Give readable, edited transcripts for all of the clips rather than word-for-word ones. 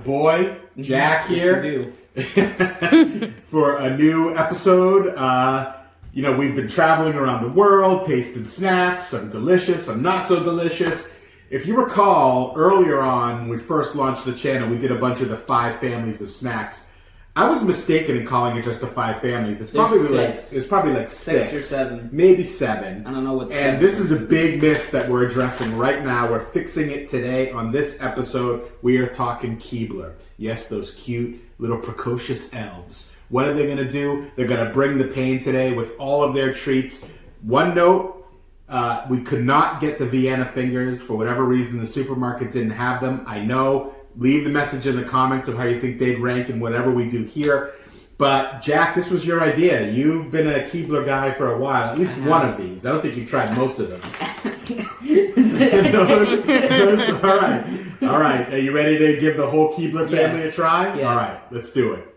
boy, Jack here for a new episode. We've been traveling around the world, tasted snacks, some delicious, some not so delicious. If you recall, earlier on, when we first launched the channel, we did a bunch of the 5 families of snacks. I was mistaken in calling it just the 5 families. It's probably like 6 or 7, maybe 7. I don't know what. And this is a big miss that we're addressing right now. We're fixing it today on this episode. We are talking Keebler. Yes, those cute little precocious elves. What are they going to do? They're going to bring the pain today with all of their treats. One note: we could not get the Vienna fingers for whatever reason. The supermarket didn't have them. I know. Leave the message in the comments of how you think they'd rank in whatever we do here. But Jack, this was your idea. You've been a Keebler guy for a while. At least one of these. I don't think you've tried most of them. All right. Are you ready to give the whole Keebler family a try? Yes. All right, let's do it.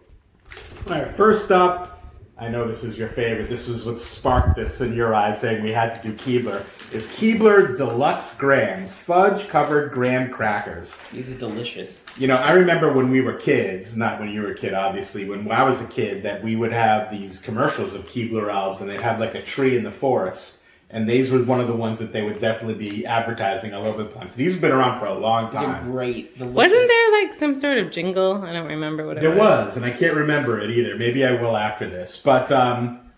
All right, first up, I know this is your favorite. This was what sparked this in your eyes, saying we had to do Keebler. Is Keebler Deluxe Grams, fudge-covered graham crackers. These are delicious. You know, I remember when we were kids, not when you were a kid, obviously, when I was a kid, that we would have these commercials of Keebler elves, and they'd have like a tree in the forest. And these were one of the ones that they would definitely be advertising all over the place. These have been around for a long time. These are great. Delicious. Wasn't there like some sort of jingle? I don't remember what it was. There was, and I can't remember it either. Maybe I will after this. But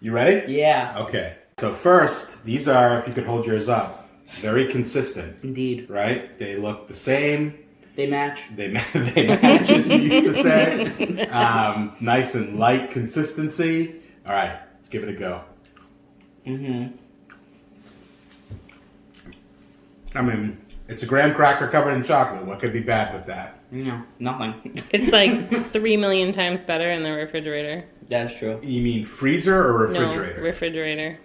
you ready? Yeah. Okay. So first, these are, if you could hold yours up, very consistent. Indeed. Right? They look the same. They match. They match, as you used to say. Nice and light consistency. All right, let's give it a go. Mm-hmm. I mean, it's a graham cracker covered in chocolate. What could be bad with that? No, nothing. It's like 3 million times better in the refrigerator. That's true. You mean freezer or refrigerator? No, refrigerator.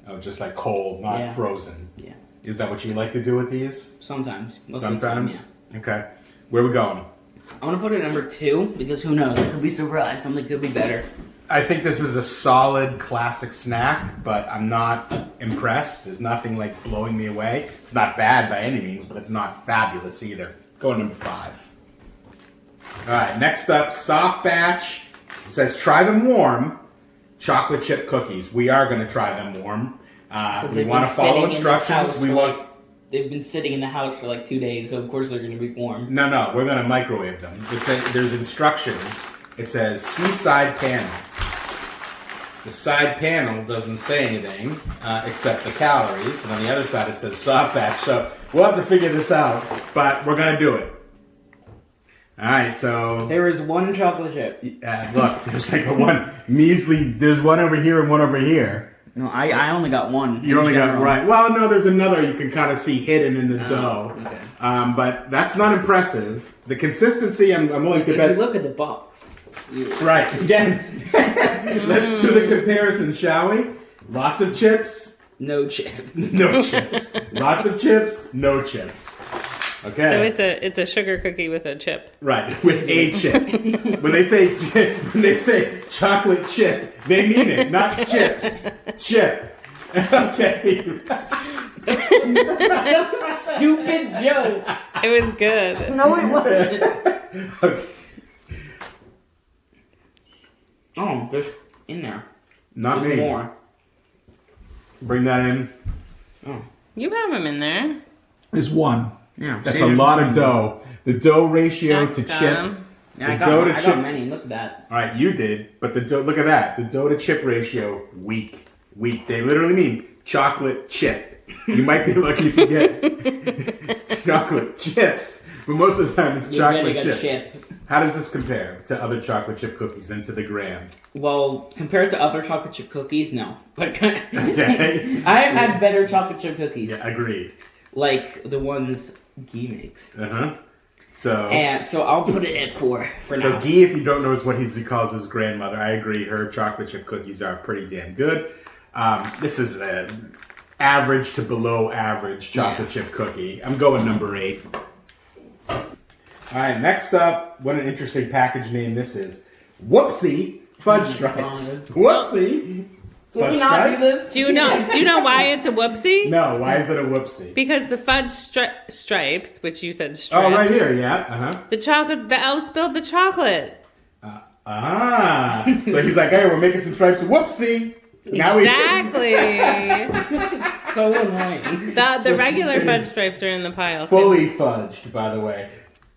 Oh, just like cold, not frozen. Yeah. Is that what you like to do with these? Sometimes. Sometimes? Okay. Where are we going? I'm going to put it number 2 because who knows? I could be surprised. Something could be better. I think this is a solid classic snack, but I'm not impressed. There's nothing like blowing me away. It's not bad by any means, but it's not fabulous either. Going number 5. All right, next up, soft batch. It says try them warm. Chocolate chip cookies. We are going to try them warm. We want to follow instructions. They've been sitting in the house for like 2 days, so of course they're going to be warm. No, we're going to microwave them. There's instructions. It says see side panel. The side panel doesn't say anything except the calories, and on the other side it says soft batch. So we'll have to figure this out, but we're going to do it. All right, so there is one chocolate chip. Look, there's like there's one over here and one over here. No, I only got one. You only got, right. Well, no, there's another you can kind of see hidden in the dough. Okay. But that's not impressive. The consistency, I'm willing to bet. If you look at the box. Right, again, let's do the comparison, shall we? Lots of chips. No chip. No chips. Lots of chips. No chips. Okay. So it's a sugar cookie with a chip. Right, with a chip. When they say chocolate chip, they mean it, not chips. Chip. Okay. That's a stupid joke. It was good. No, it wasn't. Okay. Oh, there's in there. Not there's me. More. Bring that in. Oh. You have them in there. There's one. Yeah. That's a lot of dough. The dough ratio to chip. Yeah, I got many. Look at that. All right, you did, but the dough. Look at that. The dough to chip ratio weak. They literally mean chocolate chip. You might be lucky if you get chocolate chips, but most of the time it's chocolate chip. How does this compare to other chocolate chip cookies and to the graham? Well, compared to other chocolate chip cookies, no. Okay. I've had better chocolate chip cookies. Yeah, agreed. Like the ones Guy makes. So I'll put it at 4 for now. So Guy, if you don't know, is what he calls his grandmother. I agree. Her chocolate chip cookies are pretty damn good. This is an average to below average chocolate chip cookie. I'm going number 8. All right, next up, what an interesting package name this is. Whoopsie Fudge Stripes. Whoopsie Can we not do this? Do you know why it's a whoopsie? No, why is it a whoopsie? Because the fudge stripes, which you said stripes. Oh, right here, yeah. The elf spilled the chocolate. So he's like, hey, we're making some stripes. Whoopsie. Now Exactly. It's so annoying. The regular fudge stripes are in the pile. Fully fudged, by the way.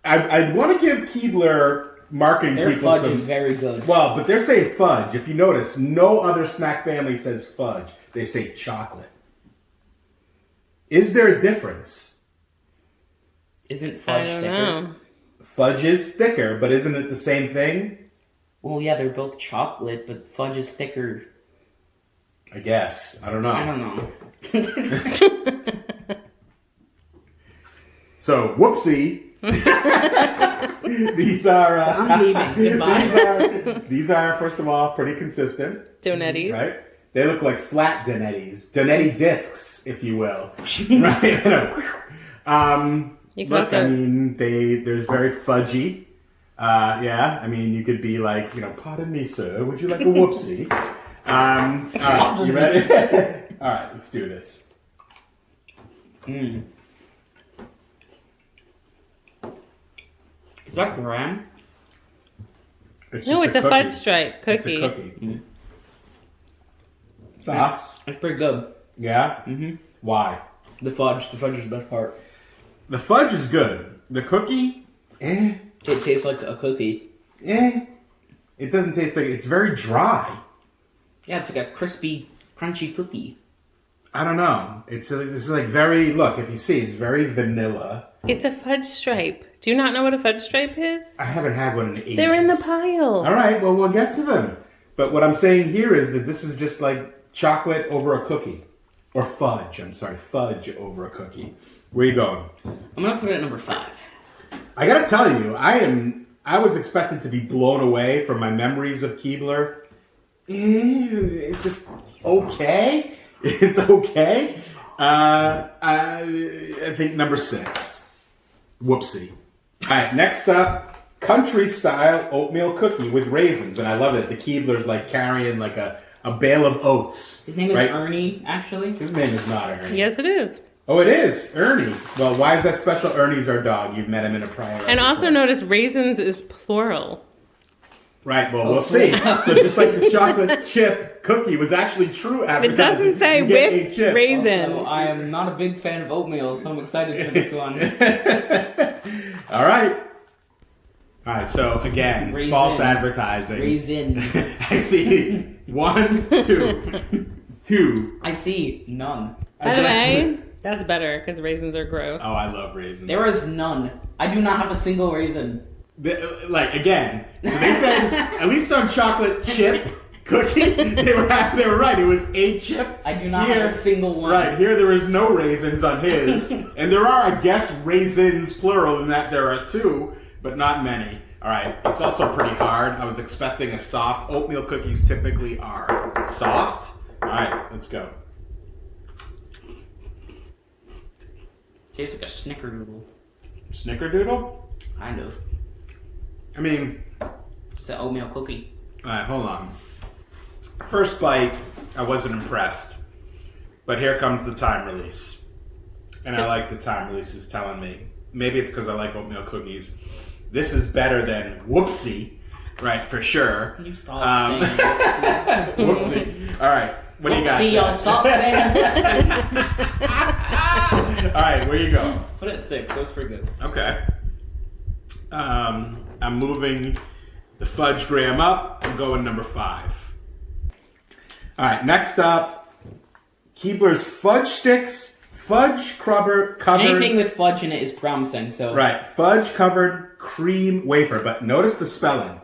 I want to give Keebler marketing Their people fudge some... is very good. Well, but they're saying fudge. If you notice, no other snack family says fudge. They say chocolate. Is there a difference? Isn't fudge I don't thicker? know. Fudge is thicker, but isn't it the same thing? Well, yeah, they're both chocolate, but fudge is thicker. I guess. I don't know. I don't know. So, whoopsie. These are... I'm leaving. Goodbye. These are, first of all, pretty consistent. Donettis. Right? They look like flat Donettis. Donetti discs, if you will. Right? Look, I mean, there's very fudgy. Yeah, I mean, you could be like, pardon me, sir, would you like a whoopsie? All right, you ready? All right, let's do this. Is that graham? No, it's a fudge stripe cookie. It's a cookie. Thoughts? It's pretty good. Yeah? Mm-hmm. Why? The fudge is the best part. The fudge is good. The cookie, It tastes like a cookie. It doesn't taste like... It's very dry. Yeah, it's like a crispy, crunchy cookie. I don't know. It's like very... Look, if you see, it's very vanilla. It's a fudge stripe. Do you not know what a fudge stripe is? I haven't had one in ages. They're in the pile. All right, well, we'll get to them. But what I'm saying here is that this is just like chocolate over a cookie. Or fudge, I'm sorry. Fudge over a cookie. Where you going? I'm going to put it at number 5. I gotta tell you, I was expected to be blown away from my memories of Keebler. It's just okay. It's okay. I think number 6. Whoopsie. All right, next up, country style oatmeal cookie with raisins, and I love it. The Keebler's like carrying like a bale of oats. His name is Ernie, actually. His name is not Ernie. Yes, it is. Oh, it is Ernie. Well, why is that special? Ernie's our dog. You've met him in a prior episode. And also notice raisins is plural. Right, well, we'll see. So just like the chocolate chip cookie was actually true advertising. It doesn't say you get a with chip. raisin. Also, I am not a big fan of oatmeal, so I'm excited for this one. All right. All right, so again, Raisin. false advertising. Raisin. I see 1, 2, 2. I see none. By the way, that's better because raisins are gross. Oh, I love raisins. There is none. I do not have a single raisin. Again, so they said, at least on chocolate chip cookie, they were right. It was a chip. I do not have a single one. Right, here there is no raisins on his. And there are, I guess, raisins, plural, in that there are 2, but not many. All right, it's also pretty hard. I was expecting a soft. Oatmeal cookies typically are soft. All right, let's go. Tastes like a snickerdoodle. Snickerdoodle? Kind of. I mean... It's an oatmeal cookie. All right, hold on. First bite, I wasn't impressed. But here comes the time release. And I like the time releases telling me. Maybe it's because I like oatmeal cookies. This is better than Whoopsie, right, for sure. Can you stop saying Whoopsie? Whoopsie. All right, what do you got? Whoopsie, y'all stop saying Whoopsie. All right, where you go? Put it at 6. That was pretty good. Okay. I'm moving the fudge gram up. I'm going number 5. All right, next up, Keebler's Fudge Sticks, fudge covered. Anything with fudge in it is promising, so. Right, fudge covered cream wafer, but notice the spelling.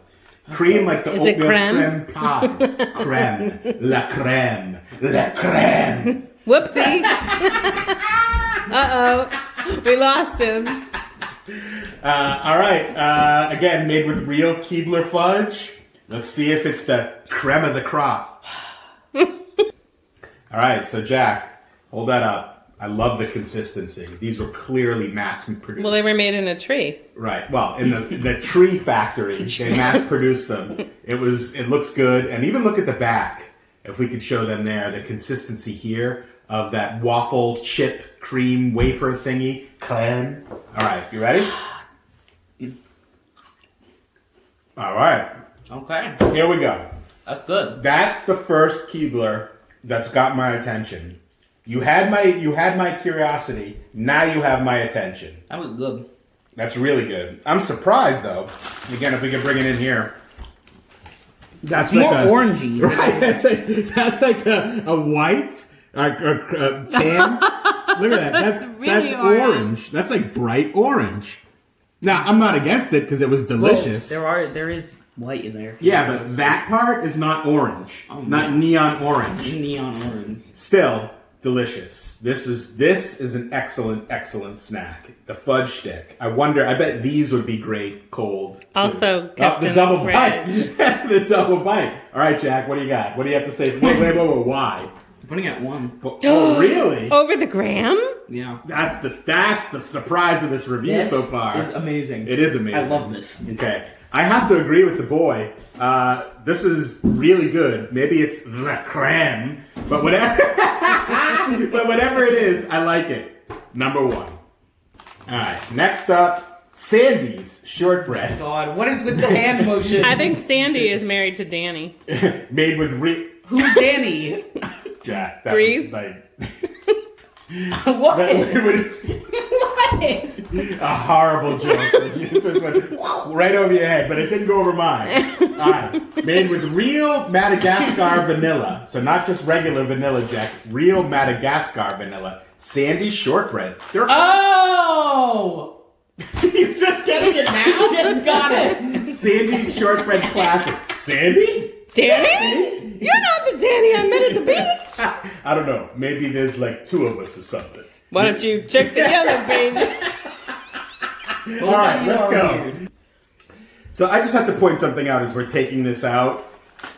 Cream like the Is it oatmeal creme? creme pies. Creme. La creme. La creme. Whoopsie. Uh-oh. We lost him. All right, again, made with real Keebler fudge. Let's see if it's the creme of the crop. All right, so Jack, hold that up. I love the consistency. These were clearly mass produced. Well, they were made in a tree. Right. Well, in the tree factory, they mass produced them. It looks good, and even look at the back. If we could show them there, the consistency here of that waffle chip cream wafer thingy. Clan. All right, you ready? All right. Okay. Here we go. That's good. That's the first Keebler that's got my attention. You had my curiosity. Now you have my attention. That was good. That's really good. I'm surprised though. Again, if we can bring it in here. That's It's like more orangey. Right. That's like a white or tan. Look at that. That's really orange. That's like bright orange. Now I'm not against it because it was delicious. Well, there is white in there. Yeah, but that part is not orange. Oh, not man. neon orange. Neon orange. Still delicious. This is an excellent snack. The fudge stick. I bet these would be great cold. Also kept the in double the bite. fridge. The double bite. All right, Jack, what do you got? What do you have to say? Wait, why? I'm putting it at 1. Oh, really? Over the gram? Yeah. That's the surprise of this review so far. It's amazing. It is amazing. I love this. Okay. I have to agree with the boy. This is really good. Maybe it's the creme, but whatever. But whatever it is, I like it. Number 1. All right. Next up, Sandy's Shortbread. God, what is with the hand motion? I think Sandy is married to Danny. Made with Who's Danny? Jack. That Grease? was like What? what? A horrible joke. It just went right over your head, but it didn't go over mine. All right. Made with real Madagascar vanilla. So not just regular vanilla, Jack. Real Madagascar vanilla. Sandy Shortbread. Oh! He's just getting it now? Just got it. Sandy's Shortbread Classic. Sandy? Danny? You're not the Danny I met at the beach. I don't know. Maybe there's like 2 of us or something. Why don't you check the yellow page? All right, let's go. So I just have to point something out as we're taking this out.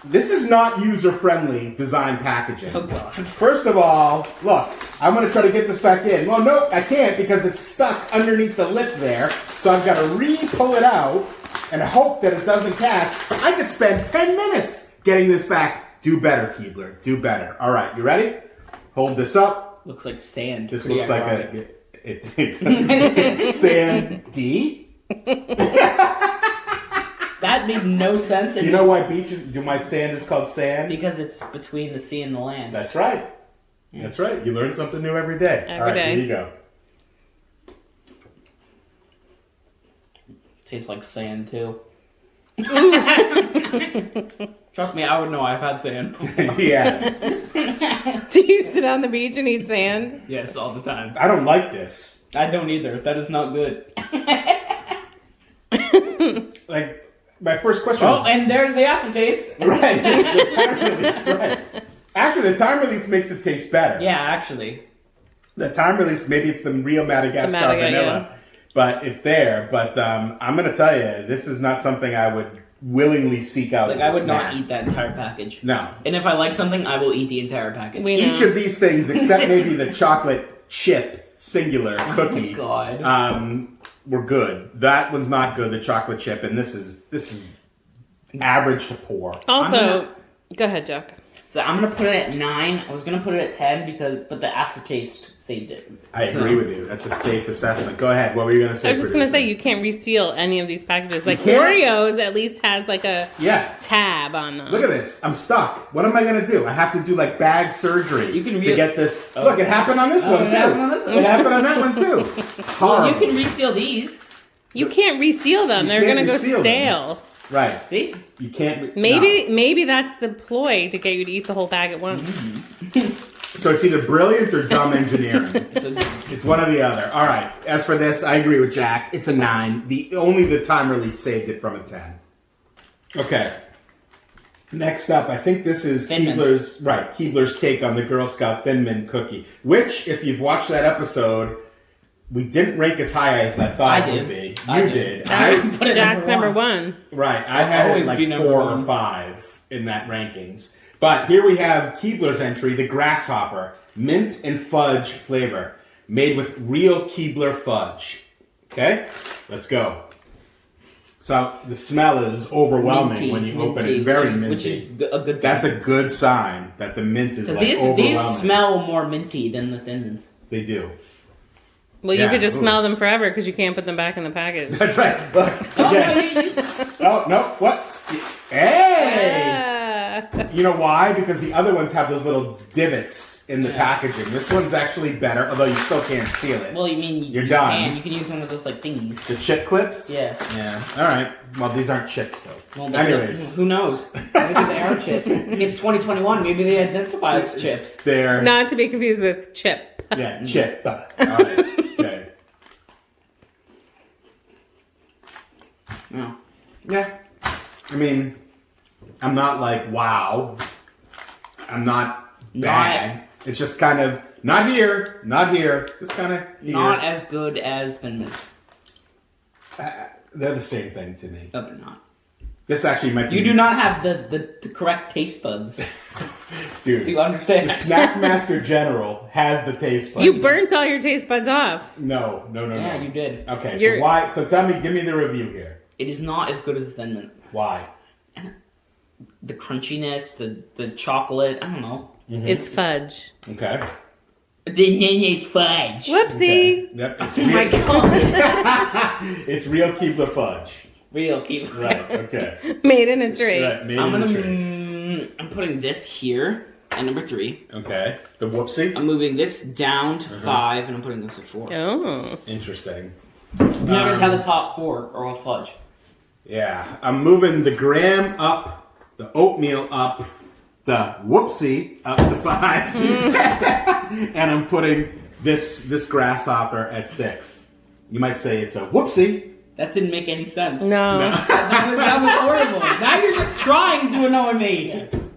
This is not user-friendly design packaging. Oh, God. First of all, look, I'm going to try to get this back in. Well, no, I can't because it's stuck underneath the lip there. So I've got to re-pull it out and hope that it doesn't catch. I could spend 10 minutes getting this back. Do better, Keebler. Do better. All right, you ready? Hold this up. Looks like sand. This Pretty looks like ironic. a sandy. That made no sense. Do you know why my sand is called sand? Because it's between the sea and the land. That's right. That's right. You learn something new every day. Every day. Here you go. Tastes like sand too. Trust me, I would know. I've had sand. Yes. Do you sit on the beach and eat sand? Yes, all the time. I don't like this. I don't either. That is not good. Like, my first question Oh, and there's the aftertaste. Right. The time release, right. Actually, the time release makes it taste better. Yeah, actually. The time release, maybe it's the real Madagascar vanilla, but it's there. But I'm going to tell you, this is not something I would willingly seek out. Like, as I a would snack. not eat that entire package. No. And if I like something, I will eat the entire package. Each of these things, except maybe the chocolate chip singular cookie, Oh my God. were good. That one's not good, the chocolate chip, and this is average to poor. Also, go ahead, Jack. So I'm gonna put it at 9. I was gonna put it at 10 but the aftertaste saved it. I agree with you. That's a safe assessment. Go ahead. What were you going to say? I was just going to say, you can't reseal any of these packages. Like, can't? Oreos at least has like a tab on them. Look at this. I'm stuck. What am I going to do? I have to do like bag surgery You can to get this. Oh. Look, it happened on this one it too. happened on this one. It happened on that one too. Well, you Horrible. can reseal these. You can't reseal them. They're can't going to go reseal them. stale. Right. See? You can't. Maybe that's the ploy to get you to eat the whole bag at once. No. So it's either brilliant or dumb engineering. It's one or the other. All right. As for this, I agree with Jack. It's a 9. Only the time release saved it from a 10. Okay. Next up, I think this is Thin Keebler's take on the Girl Scout Thin Mint cookie, which, if you've watched that episode, we didn't rank as high as I thought it would be. You did. Put it Jack's number one. Right. I had it Always like be number 4 one. or 5 in that rankings. But here we have Keebler's entry, the Grasshopper, mint and fudge flavor, made with real Keebler fudge. Okay? Let's go. So the smell is overwhelming Minty, when you open minty, it. Very which is, minty. Which is a good thing. That's a good sign that the mint is like these overwhelming. smell more minty than the Thin Mints. They do. Well, Yeah, you could just ooh. smell them forever because you can't put them back in the package. That's right. Look, again. Oh, no, what? Hey! You know why? Because the other ones have those little divots in the packaging. This one's actually better, although you still can't seal it. Well, you mean You're done. You can use one of those like thingies. The chip clips? Yeah. Yeah. All right. Well, these aren't chips, though. Well, Anyways. who knows? Maybe they are chips. It's 2021. Maybe they identify as chips. They're... Not to be confused with chip. Yeah, chip. All right. Okay. No. Yeah. I mean, I'm not like, wow. I'm not bad. It's just kind of, not here. Just kind of here. Not as good as Thin Mints. They're the same thing to me. No, they're not. This actually might be... You do not have the correct taste buds Dude, to understand. the Snackmaster General has the taste buds. You burnt all your taste buds off. No. Yeah, you did. Okay, You're- so why... So tell me, give me the review here. It is not as good as the Thin Mint. Why? The crunchiness, the chocolate, I don't know. Mm-hmm. It's fudge. Okay. The Nene's fudge. Whoopsie. Okay. Yep. It's Oh my real, god. it's real Keebler fudge. Real keep. Right, okay. Made in a tree. Right, made I'm in gonna. the tree. I'm putting this here at number 3. Okay. The whoopsie? I'm moving this down to 5, and I'm putting this at 4. Oh. Interesting. Notice how the top 4 are all fudge. Yeah. I'm moving the graham up, the oatmeal up, the whoopsie up to 5. And I'm putting this grasshopper at 6. You might say it's a whoopsie. That didn't make any sense. No. That was horrible. Now you're just trying to annoy me. Yes.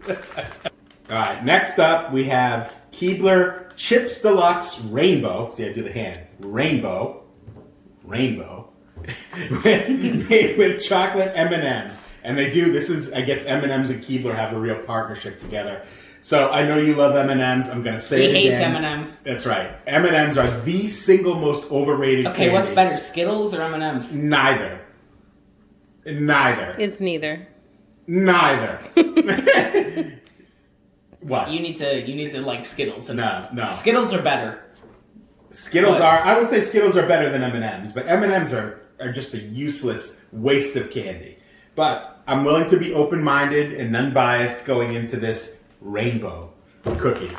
All right. Next up, we have Keebler Chips Deluxe Rainbow. See, I do the hand. Rainbow. Made with chocolate M&Ms. And they do, this is, I guess M&Ms and Keebler have a real partnership together. So I know you love M&Ms. I'm going to say it again. He hates M&Ms. That's right. M&Ms are the single most overrated Okay, candy. what's better, Skittles or M&Ms? Neither. It's neither. What? You need to like Skittles. No. Skittles are better. Skittles What? are, I would say Skittles are better than M&Ms, but M&Ms are just a useless waste of candy. But I'm willing to be open-minded and unbiased going into this rainbow cookie.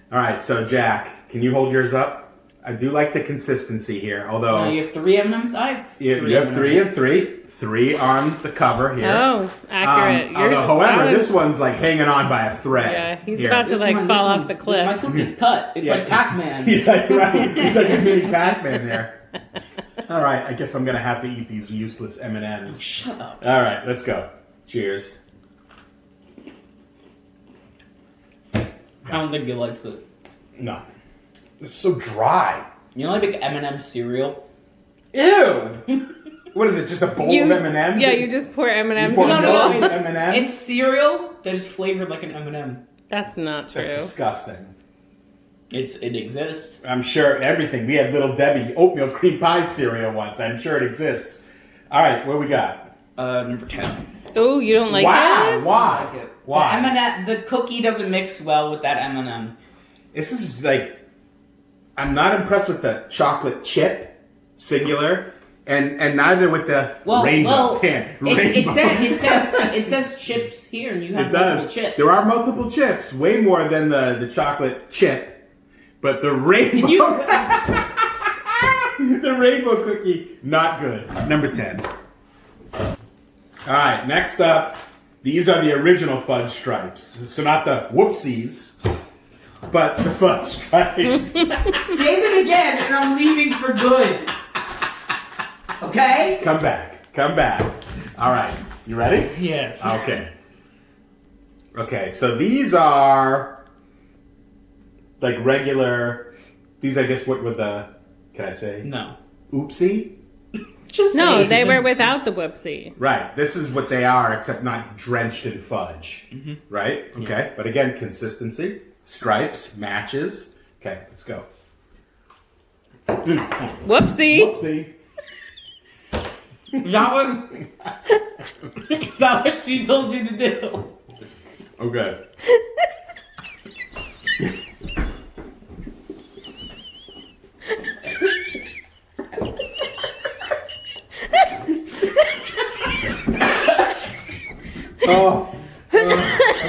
All right, so Jack, can you hold yours up? I do like the consistency here, although... No, you have 3 M&Ms? I have 3 you have 3 and 3. 3 on the cover here. Oh, accurate. However, this one's like hanging on by a thread. Yeah, he's here. about to like fall off the cliff. My cookie's cut. It's like Pac-Man. He's like, right. He's like a mini Pac-Man there. All right, I guess I'm going to have to eat these useless M&Ms. Shut up. All right, let's go. Cheers. I don't think you like it. No. It's so dry. You know, like big M&M cereal. Ew! What is it, just a bowl of M&Ms? Yeah, you just pour M&Ms. You pour No, milk no, with it's, M&Ms? It's cereal that is flavored like an M&M. that's not true. That's disgusting. It exists. I'm sure everything. We had Little Debbie oatmeal cream pie cereal once. I'm sure it exists. All right, what we got? Number 10. Oh, you don't like Wow, it? why? Like it. Why? The M&M, the cookie doesn't mix well with that M&M. This is like, I'm not impressed with the chocolate chip, singular, and neither with the rainbow. It says chips here, and you have It does. multiple chips. There are multiple chips, way more than the chocolate chip, but the rainbow, the rainbow cookie, not good. Number 10. All right, next up, these are the original Fudge Stripes. So not the whoopsies, but the Fudge Stripes. Say that again, and I'm leaving for good. Okay? Come back. All right, you ready? Yes. Okay, so these are like regular, these I guess what were the, can I say? No. Oopsie? Just No, say they it. were without the whoopsie. Right, this is what they are, except not drenched in fudge. Mm-hmm. Right? Okay, but again, consistency, stripes, matches. Okay, let's go. Whoopsie. Whoopsie. Is that what she told you to do? Okay.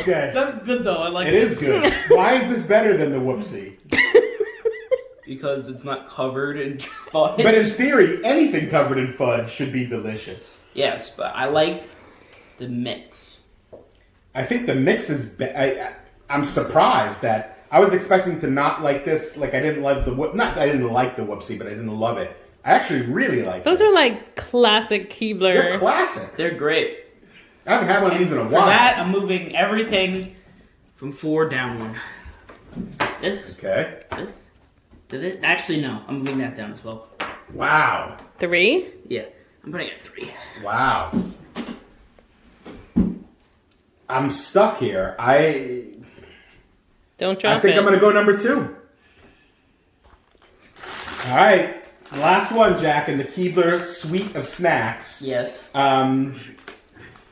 Okay. That's good though. I like It is good. Why is this better than the Whoopsie? Because it's not covered in fudge. But in theory, anything covered in fudge should be delicious. Yes, but I like the mix. I think the mix is. I'm surprised that I was expecting to not like this. Like I didn't like the not. I didn't like the Whoopsie, but I didn't love it. I actually really like. Those this. are like classic Keebler. They're classic. They're great. I haven't had one of these in a For while. that, I'm moving everything from 4 down 1. This. Okay. This. Did it? Actually, no. I'm moving that down as well. Wow. 3? Yeah. I'm putting it 3. Wow. I'm stuck here. Don't drop it. I think I'm going to go number 2. All right. Last one, Jack, in the Keebler suite of snacks. Yes.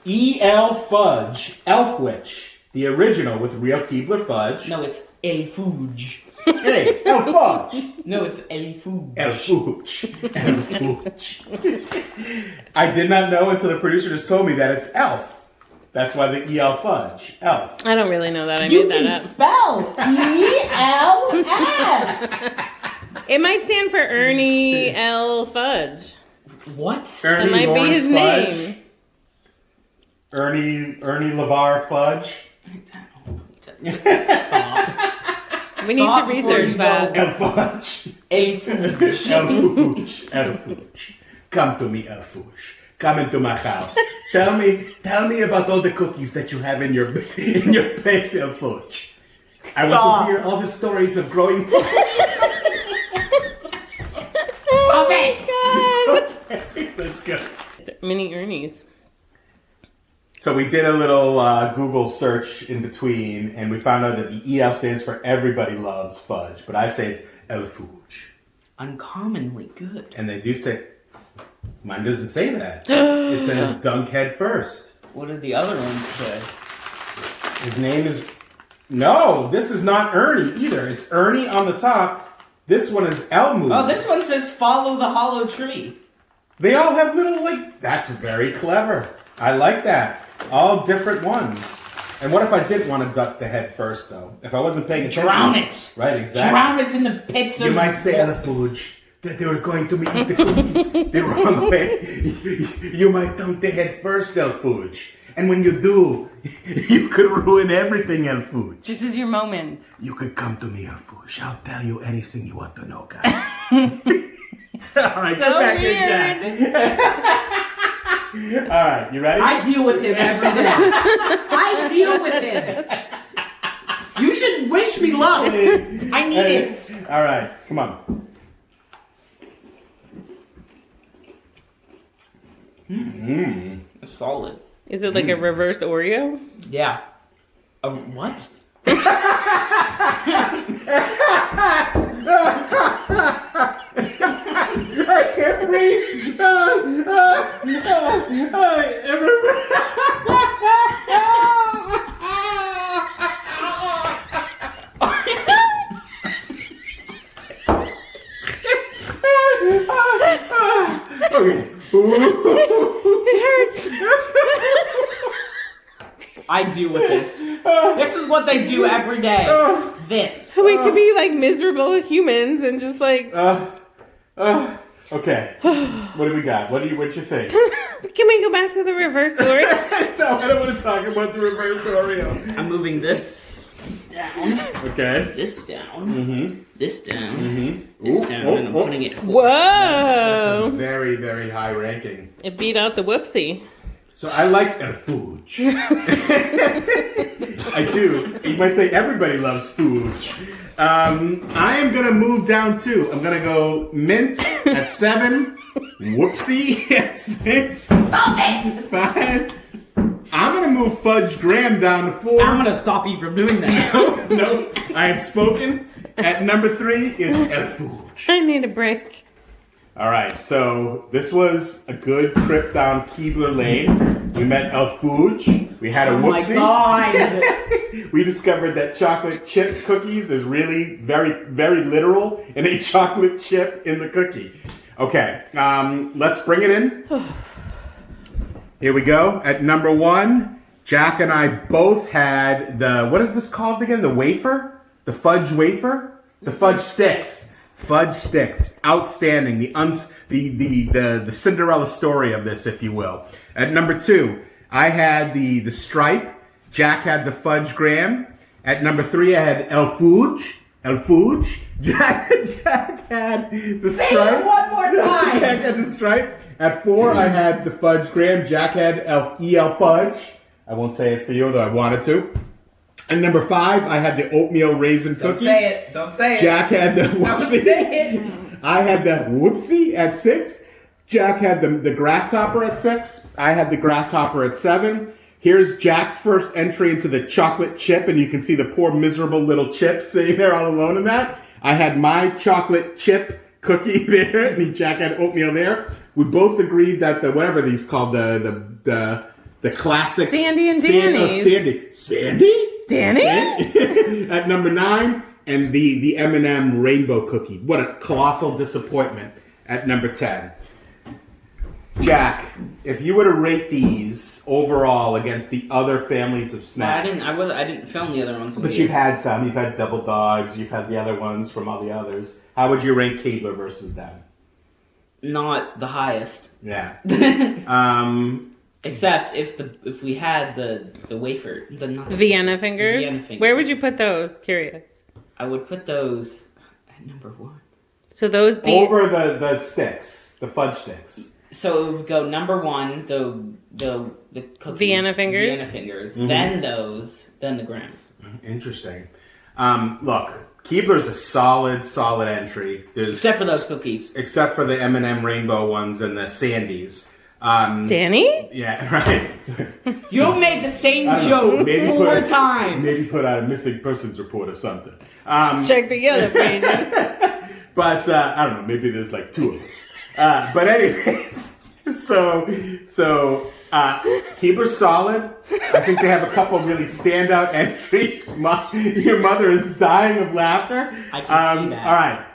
E.L. Fudge Elf Witch. The original with real Keebler fudge. No, it's El Fudge. Hey, Elf Fudge. No, it's El Fudge. El Fudge. El Fudge. I did not know until the producer just told me that it's Elf. That's why the E.L. Fudge. Elf. I don't really know that. I You made can that up. spell E-L-F. It might stand for Ernie L. Fudge. What? Ernie That might Lawrence be his Fudge. name. Ernie LeVar Fudge. Stop. We need to Stop before research you that. El Fudge. El Fudge. El Fudge. El Fudge. Come to me, El Fudge. Come into my house. Tell me about all the cookies that you have in your place, El Fudge. I want to hear all the stories of growing up. Oh my god! Let's go. Mini Ernie's. So we did a little Google search in between, and we found out that the EL stands for Everybody Loves Fudge, but I say it's El Fudge. Uncommonly good. And they do say, mine doesn't say that. It says dunk head first. What did the other ones say? His name is, no, this is not Ernie either. It's Ernie on the top. This one is Elmo. Oh, this one says follow the hollow tree. They all have little, that's very clever. I like that. All different ones. And what if I did want to duck the head first, though? If I wasn't paying attention. Drown it. Right, exactly. Drown it in the pits of... You might say, El Fudge, that they were going to eat the cookies the wrong way. You might dunk the head first, El Fudge. And when you do, you could ruin everything, El Fudge. This is your moment. You could come to me, El Fudge. I'll tell you anything you want to know, guys. All right, get back in, Jack. All right, you ready? I deal with him every day. I deal with him. You should wish me luck. I need it. All right, come on. It's solid. Is it like a reverse Oreo? Yeah. What? I can't breathe. Okay. It hurts. I deal with this. This is what they do every day. This. We could be like miserable humans and just like. Okay. What do we got? What do you think? Can we go back to the reverse Oreo? No, I don't want to talk about the reverse Oreo. I'm moving this down. Okay. This down. Mm-hmm. This down. Mm-hmm. This down. And I'm putting it. Whoa! That's a very, very high ranking. It beat out the Whoopsie. So I like El Fudge. I do. You might say everybody loves Fudge. I am going to move down 2. I'm going to go Mint at 7. Whoopsie at 6. Stop it! 5. I'm going to move Fudge Graham down to 4. I'm gonna stop you from doing that. No, I have spoken. At number 3 is El Fudge. I need a break. All right, so this was a good trip down Keebler Lane. We met El Fudge. We had a whoopsie. Oh my god! We discovered that chocolate chip cookies is really very, very literal in a chocolate chip in the cookie. Okay, let's bring it in. Here we go. At number 1, Jack and I both had the, what is this called again? The wafer? The fudge wafer? The fudge sticks. Fudge sticks, outstanding. The Cinderella story of this, if you will. At number 2, I had the stripe. Jack had the fudge graham. At number 3, I had El Fudge. Jack had the stripe. Say it one more time. Jack had the stripe. At 4, I had the fudge graham. Jack had El Fudge. I won't say it for you, though I wanted to. And number 5, I had the oatmeal raisin cookie. Don't say it. Jack had the whoopsie. Don't say it. I had the whoopsie at 6. Jack had the grasshopper at 6. I had the grasshopper at 7. Here's Jack's first entry into the chocolate chip, and you can see the poor miserable little chip sitting there all alone in that. I had my chocolate chip cookie there, and Jack had oatmeal there. We both agreed that the whatever these called the classic Sandy and Danny's. Danny at number 9, and the M&M Rainbow cookie. What a colossal disappointment at number 10. Jack, if you were to rate these overall against the other families of snacks, I didn't film the other ones. but you've had some. You've had Double Dogs. You've had the other ones from all the others. How would you rank Keebler versus them? Not the highest. Yeah. Except if we had the wafer, not the Vienna fingers? Vienna fingers. Where would you put those? Curious. I would put those at number 1. So those be Over the sticks, the fudge sticks. So it would go number 1, the cookies, Vienna fingers? Vienna fingers, Mm-hmm. then those, then the grams. Interesting. Look, Keebler's a solid entry. Except for those cookies. Except for the M&M Rainbow ones and the Sandies. Danny? Yeah, right. You made the same I don't know, joke maybe 4 times. Maybe put out a missing persons report or something. Check the other pages. But I don't know. Maybe there's like 2 of us. But anyways, so Keebler's solid. I think they have a couple really standout entries. Your mother is dying of laughter. I can see that. All right.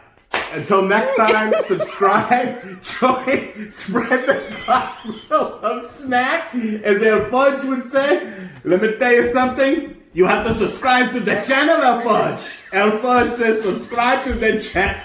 Until next time, subscribe, join, spread the gospel of snack. As El Fudge would say, let me tell you something. You have to subscribe to the channel, El Fudge. El Fudge says subscribe to the channel.